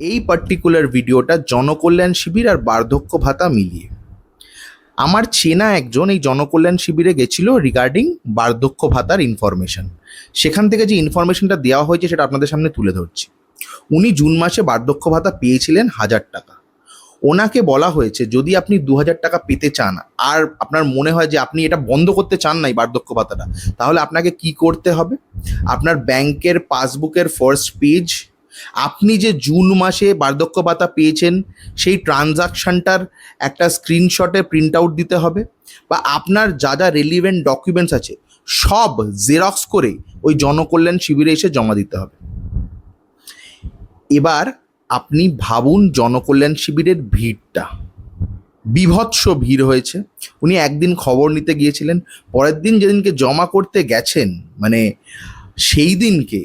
এই পার্টিকুলার ভিডিওটা জনকল্যাণ শিবির আর বার্ধক্য ভাতা মিলিয়ে। আমার চেনা একজন এই জনকল্যাণ শিবিরে গেছিল রিগার্ডিং বার্ধক্য ভাতার ইনফরমেশন। সেখান থেকে যে ইনফরমেশনটা দেওয়া হয়েছে সেটা আপনাদের সামনে তুলে ধরছি। উনি জুন মাসে বার্ধক্য ভাতা পেয়েছিলেন 1000 টাকা। ওনাকে বলা হয়েছে যদি আপনি 2000 টাকা পেতে চান আর আপনার মনে হয় যে আপনি এটা বন্ধ করতে চান না এই বার্ধক্য ভাতাটা, তাহলে আপনাকে কি করতে হবে? আপনার ব্যাংকের পাসবুকের ফার্স্ট পেজ, আপনি যে জুন মাসে বার্ধক্য ভাতা পেয়েছেন সেই ট্রানজাকশনটার একটা স্ক্রিনশটে প্রিন্ট আউট দিতে হবে, বা আপনার যা যা রেলিভেন্ট ডকুমেন্টস আছে সব জেরক্স করে ওই জনকল্যাণ শিবিরে এসে জমা দিতে হবে। এবার আপনি ভাবুন জনকল্যাণ শিবিরের ভিড়টা, বীভৎস ভিড় হয়েছে। উনি একদিন খবর নিতে গিয়েছিলেন, পরের দিন যেদিনকে জমা করতে গেছেন সেই দিনকে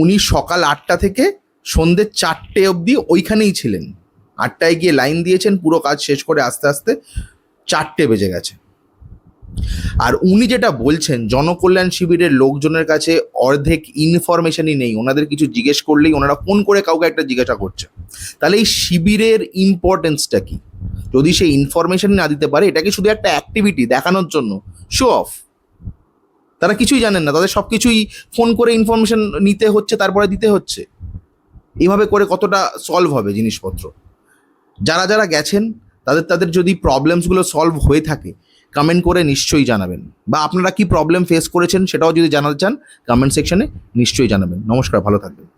উনি সকাল 8টা থেকে সন্ধ্যে 4টে অবধি ওইখানেই ছিলেন। 8টায় গিয়ে লাইন দিয়েছেন, পুরো কাজ শেষ করে আস্তে আস্তে 4টে বেজে গেছে। আর উনি যেটা বলছেন জনকল্যাণ শিবিরের লোকজনের কাছে অর্ধেক ইনফরমেশনই নেই, ওনাদের কিছু জিজ্ঞেস করলেই ওনারা ফোন করে কাউকে একটা জিজ্ঞাসা করছে। তাহলে এই শিবিরের ইম্পর্টেন্সটা কি যদি সেই ইনফরমেশন না দিতে পারে? এটা কি শুধু একটা অ্যাক্টিভিটি দেখানোর জন্য, শো অফ? তারা কিছুই জানেন না, তাদের সব কিছুই ফোন করে ইনফরমেশন নিতে হচ্ছে তারপরে দিতে হচ্ছে। এইভাবে করে কতটা সলভ হবে জিনিসপত্র? যারা যারা গেছেন তাদের যদি প্রবলেমসগুলো সলভ হয়ে থাকে কমেন্ট করে নিশ্চয়ই জানাবেন, বা আপনারা কি প্রবলেম ফেস করেছেন সেটাও যদি জানাতে চান কমেন্ট সেকশনে নিশ্চয়ই জানাবেন। নমস্কার, ভালো থাকবেন।